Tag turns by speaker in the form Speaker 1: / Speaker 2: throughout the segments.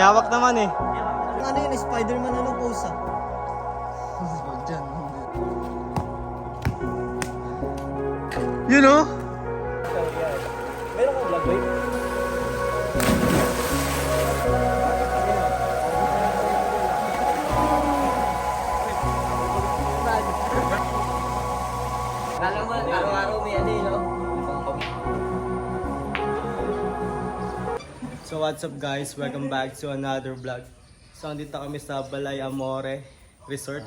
Speaker 1: Yawak naman eh.
Speaker 2: Ano yun, Spider-Man ano pose ah? Dyan.
Speaker 1: You know?
Speaker 2: Meron kang vlog, boy? Kala mo, araw-araw may ano yun, no?
Speaker 1: So what's up guys? Welcome back to another vlog. So andito kami sa Balay Amore Resort.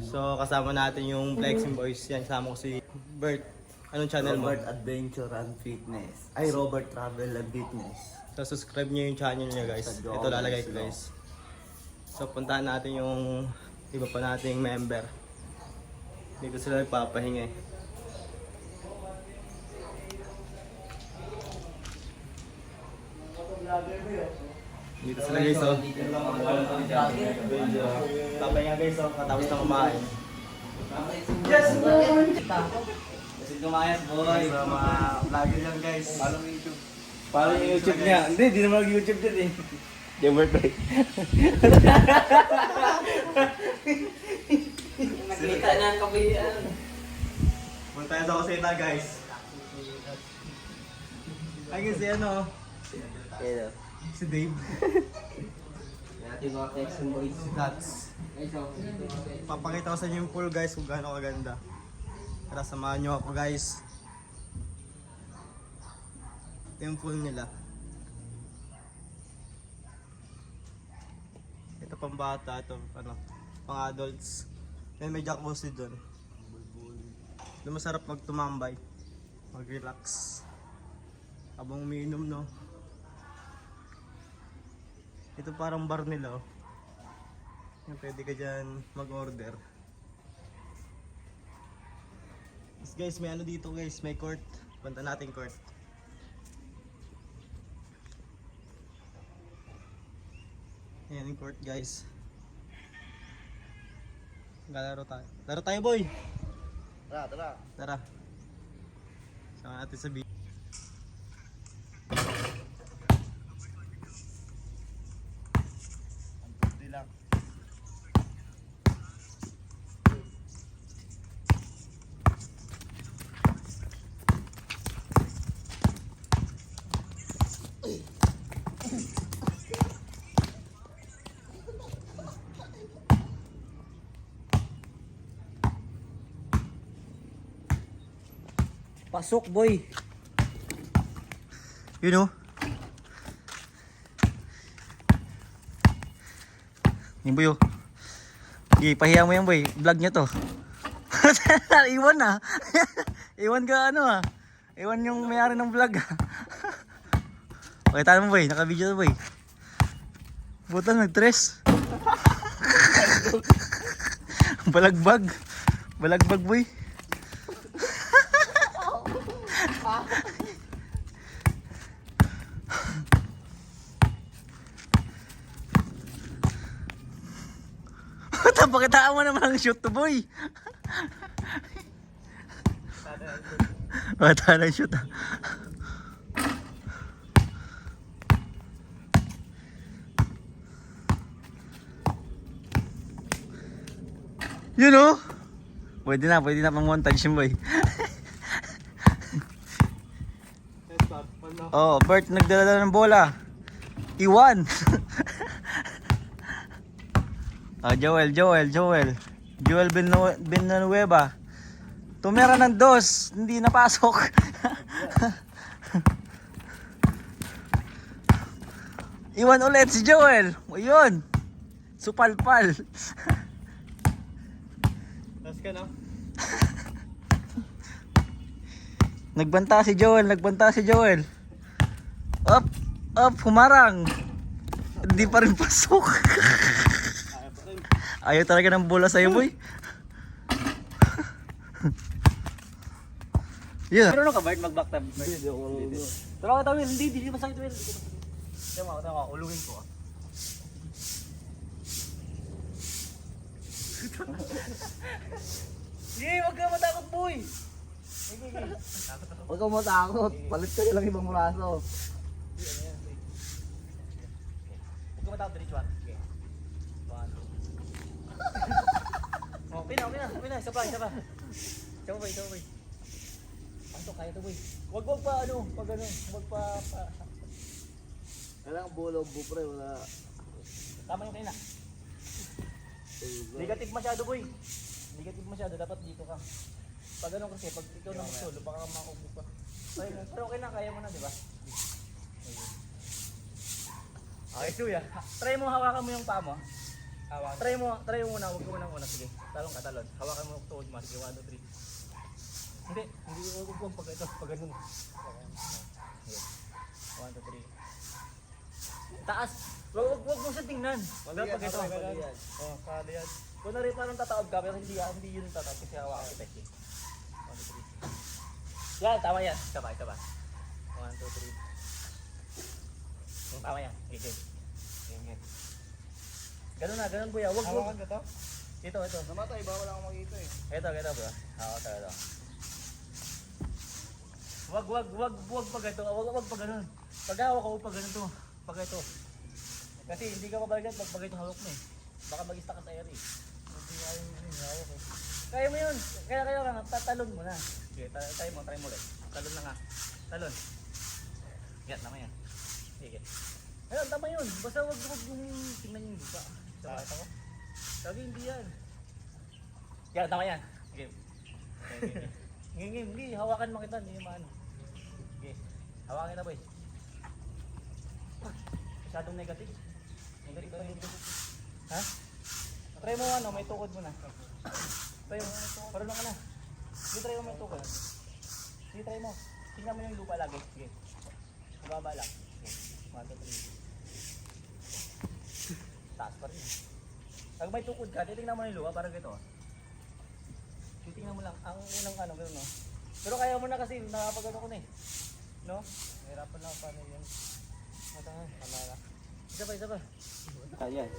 Speaker 1: So kasama natin yung Flexing Boys. Yan, kasama ko si Bert. Anong channel mo?
Speaker 3: Robert Adventure and Fitness. Ay, Robert Travel and Fitness.
Speaker 1: So subscribe nyo yung channel niya guys. Ito lalagay ko guys. So puntahan natin yung iba pa nating member. Dito sila nagpapahinga eh. Dito sila guys oh. Papahinga guys oh, katapos na kumain. Yes boy! Kasi kumayas boy, mga vlogger yan guys. Paano yung YouTube? Paano yung YouTube niya? Hindi, di naman mag-YouTube din eh. Jumper Play.
Speaker 2: Nakita na ang kabayan.
Speaker 1: Punta tayo sa Kuseta guys. Ay kasi ano,
Speaker 2: Hello.
Speaker 1: si Dave.
Speaker 2: Natin mga Flexing Boys.
Speaker 1: Nuts. Papakita ko sa inyo yung pool guys kung gaano kaganda. Tara samahan nyo ako guys. Ito yung pool nila. Ito pang bata, ito ano, pang adults. Then may jacuzzi doon. Doon masarap magtumambay, mag-relax. Habang umiinom no. Ito parang bar nila oh. Yung pwede ka dyan mag-order. Yes, guys, may ano dito guys, may court. Punta natin court. Ayan yung court guys. Laro tayo. Laro tayo boy!
Speaker 3: Tara.
Speaker 1: Tara. Sama natin sa beach.
Speaker 2: Pasok, boy.
Speaker 1: You know? Yung boy oh. Sige, pahiya mo yan boy. Vlog niya to. Iwan na. Iwan ka ano ah. Iwan yung may-ari ng vlog ah. Okay, tala mo boy. Naka-video to boy. Buta nag-tres. Balagbag. Balagbag boy. Pakitaan mo naman ang shoot to boy. Bata na shoot ah. You know? Pwede na pang montage yun boy. Oh, Bert nagdala ng bola. Iwan. Joel Villanueva. Tumira ng dos, hindi napasok. Iwan ulit si Joel. Ayun. Supalpal. Tas ka no? Nagbanta si Joel. Up, humarang. Hindi pa rin pasok. Ayaw talaga ng bola sa'yo, boy. Yeah.
Speaker 2: Pero ano ka, Bart? Mag-back tab? Tara ka, Will. Hindi masakit, Will. Tama, ulungin ko. Sige, wag ka matakot, boy.
Speaker 3: Huwag kang matakot. Palit ka lang ibang braso.
Speaker 2: lang, diretso ah. Okay. 1, 2. Okay na, okay na. Okay na, isa pa, isa pa. Isa pa, isa pa. Ano to, kaya to boy. Wag pa ano, pag ano, wag pa.
Speaker 3: Kailangan bulo, bupre, wala.
Speaker 2: Tama yung kayo na. Negative masyado boy. Negative masyado, dapat dito ka. Pag ano kasi, pag ikaw na mag-solo, baka makaupo ka. Pero okay na, kaya mo na, di ba? Okay, suya. Try mo, hawakan mo yung paa mo. Hawakan. Try mo muna, huwag mo muna. Sige, talon ka, talon. Hawakan mo yung tuhod mo. Sige, 1, 2, 3. Hindi huwag pag ito, pag ganun. Sige. 1, 2, 3. Taas. Huwag mo siya tingnan. Dapat pag ito. Oh, kali yan. Kung na rin parang tataob ka, pero hindi yun yung tataob kasi hawakan kita. 1, 2, 3. Yan, tama yan. Isa pa. 1, 2, 3. Tama yan. Okay. Ganun kuya. Wag.
Speaker 3: Hawakan ka to?
Speaker 2: Ito.
Speaker 3: Namatay ba? Wala akong makita eh.
Speaker 2: Ito bro. Ito. Wag pag ito. Wag pag ganun. Pag hawak ko pag ganun to. Pag ito. Kasi hindi ka mabalikat pag ito hawak mo eh. Baka mag-stuck ka sa air eh. Hindi kaya yung hawak eh. Kaya mo yun. Kaya nga, tatalon mo na. Okay, try mo ulit. Talon na nga. Talon. Yan, tama yan. Sige. Ayun, tama yun. Basta wag yung tingnan yung lupa. Sa bata ko. Sabi, hindi yan. Yan, tama yan. Sige. Hindi, hawakan mo kita. Hindi maano. Sige. Hawakan kita boy. Masyadong negative. Negative. Ha? Try mo ano, may tukod mo na. Try mo. Parulong ka na. Sige, try mo may tukod. Sige, try mo. Tingnan mo yung lupa lagi. Sige. Mababa lang. Sige. 1, 2, 3. Taas pa rin. Pag may tukod ka, titingnan mo na yung lupa, parang gito. Titingnan mo lang, ang unang ano, gano'n no? Pero kaya mo na kasi, nakapagano ko na eh. No? Hirapan lang paano yun. Matanga, kamala. Isa pa. Ayan.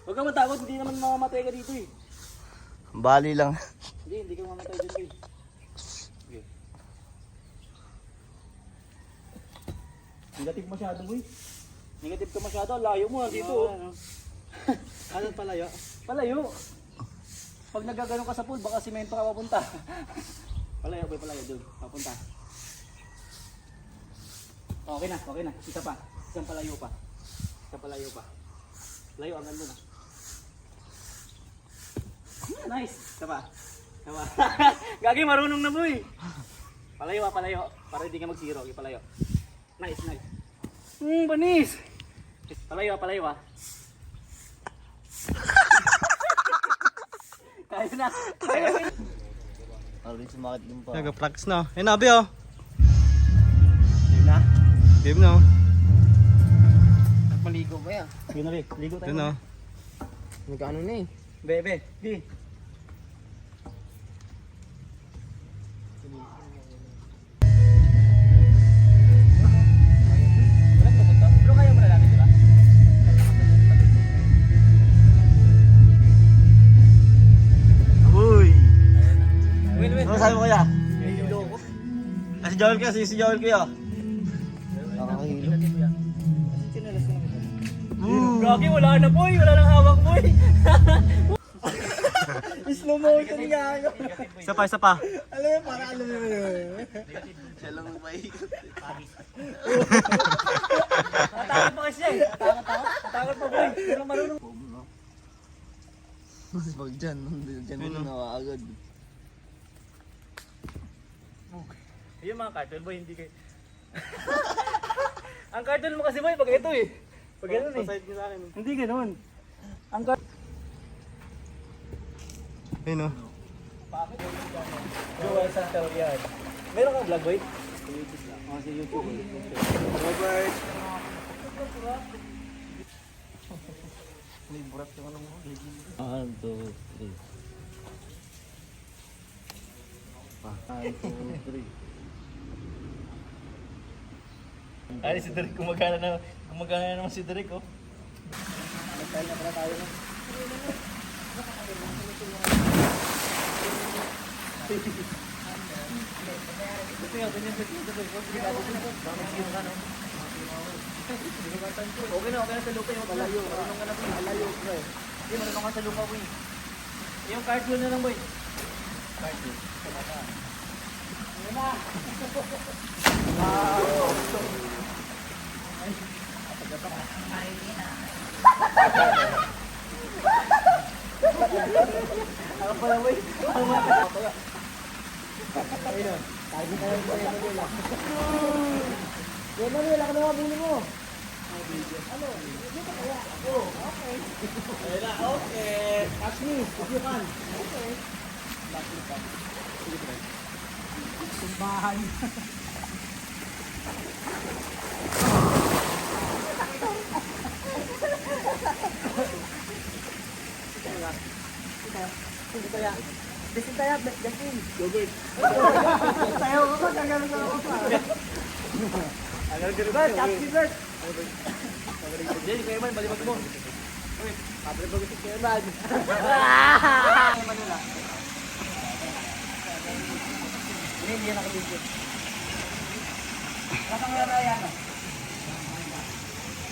Speaker 2: Huwag kang matakot, hindi naman mamamatay ka dito eh.
Speaker 1: Bali lang.
Speaker 2: Hindi ka mamamatay dito eh. Okay. Negative masyado boy. Negative ka masyado, layo mo dito.
Speaker 3: Ano palayo?
Speaker 2: Palayo. Pag nagagano ka sa pool, baka simento ka papunta. Palayo doon, papunta. Okay na. Isa pa. Isang palayo pa. Layo hanggang doon. Nice. Isa pa. Gagi, marunong na boy. Palayo. Para hindi ka mag-zero. Okay, palayo. Nice. Banis. Palayo. Kaya na.
Speaker 3: Alvin, sumakit din pa.
Speaker 1: Nag-practice na. Ayun na, Abi oh.
Speaker 2: Game na.
Speaker 1: Game na oh.
Speaker 3: Maligo ba yan?
Speaker 2: Sige na, ligo tayo.
Speaker 1: Ayun oh.
Speaker 3: Nagkaano na eh.
Speaker 2: Bebe, di. Walang pupunta. Pero kaya mo na namin, di ba?
Speaker 1: Uy!
Speaker 2: Win.
Speaker 1: Ano sabi mo kaya?
Speaker 2: Hilo ko.
Speaker 1: Si Joel kaya, si Joel kaya.
Speaker 3: Nakakahilo.
Speaker 2: Sinalas ko naman. Gagi, wala na boy. Wala nang hawak boy.
Speaker 3: Slow motion nga ako.
Speaker 1: Isa pa.
Speaker 3: Alam mo, para alam mo yun. Siya lang maikot.
Speaker 2: Natakot pa kasi eh. Natakot pa boy. Walang marunong.
Speaker 3: Wag dyan mo na agad.
Speaker 2: Yung mga cartoon boy, hindi kayo. Ang cartoon mo kasi boy, pag ito eh. Pag ganun eh.
Speaker 3: Paside mo sa akin.
Speaker 2: Hindi ganun. Ang cartoon.
Speaker 1: Ayun oh.
Speaker 2: Joel Santorian. Meron kang vlog boy? Sa YouTube lang. Oh, sa YouTube.
Speaker 3: Robert!
Speaker 2: May burat yung ano mo.
Speaker 3: 1, 2, 3. 1, 2, 3.
Speaker 2: Ay, si Derek, gumagana na naman si Derek, oh. Nagtayo na pala tayo, no? Ito yung ganyan, ito yung ganyan. Baka mag-zero ka, no? Okay na sa lupa yung malayo. Marunong ka na boy. Malayo ka eh. Hindi, marunong ka sa lupa boy. Yung cardio na lang boy. Cardio. Ayan na. Wow. Ay. Ako pala boy. Ako pala. Ayun. Tayo tayo boy. Yan na nila, ano mabili mo? Ano? Dito kaya? Oo, okay. Ayun na, okay. Ask me, if you can. Okay. Bakit ka? Sige ba? Sumbahan. Sige kaya. Desin kaya, desin. Yogurt. Tayo ko, kagano na ako pa. Agar gero ba? Happy birthday. Jadi kayak man balik mo. Oy, kabre ba gusto kayak man? Manila. Ini dia nak video. Katang na yan.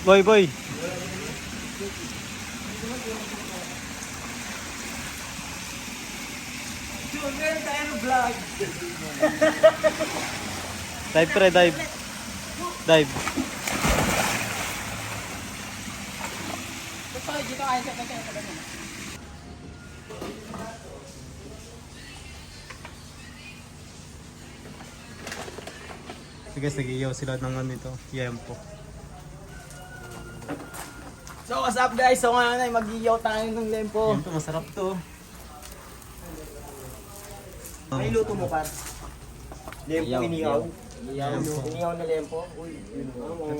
Speaker 1: Boy.
Speaker 2: Children tayo vlog.
Speaker 1: Dive pre, dive. Dive.
Speaker 2: Dito ay sa kanya.
Speaker 1: Sige, nag-iyaw sila ng ano dito. Yempo.
Speaker 2: So what's up guys? So ngayon ay mag-iyaw tayo ng lempo.
Speaker 1: Yempo, masarap to.
Speaker 2: May luto mo pa? Lempo inihaw.
Speaker 1: Lempo.
Speaker 2: Inihaw na lempo. Uy,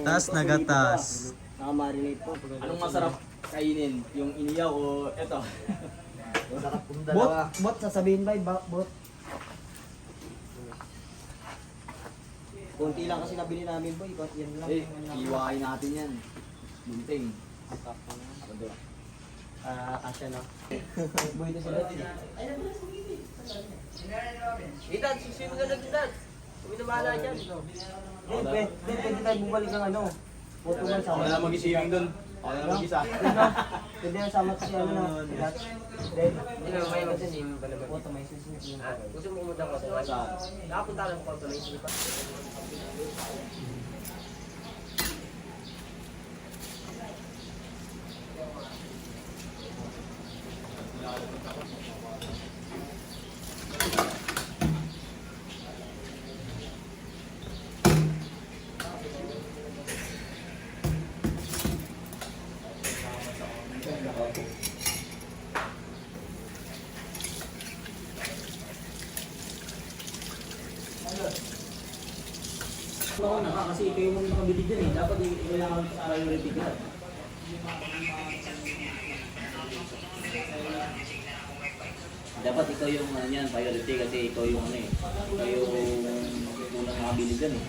Speaker 1: Gatas na gatas.
Speaker 2: Naka-marinate po. Anong masarap kainin? Yung inihaw o eto? Masarap kung dalawa. Bot, sasabihin ba? Bot. Kunti lang kasi nabili namin boy. Yan lang. Eh, iwain natin yan. Bunting. Kasya na. Boy na sila. Itan, sino ka na Itan? Kami na bahala dyan. Pwede tayo bumalik ng ano. Photo man sa
Speaker 3: Wala mag-isiping doon. Ako na mag-isa.
Speaker 2: Pwede na sama si ano na. Hindi na may mag-isip. Photo may isip. Gusto mo pumunta ko sa nakapunta lang ko sa may isip. Oo na kasi ikaw yung nakabili dyan eh. Dapat ikaw yung priority ka.
Speaker 3: Dapat ikaw yung ano yan, priority kasi ikaw yung ano eh. Ikaw yung unang nakabili dyan eh.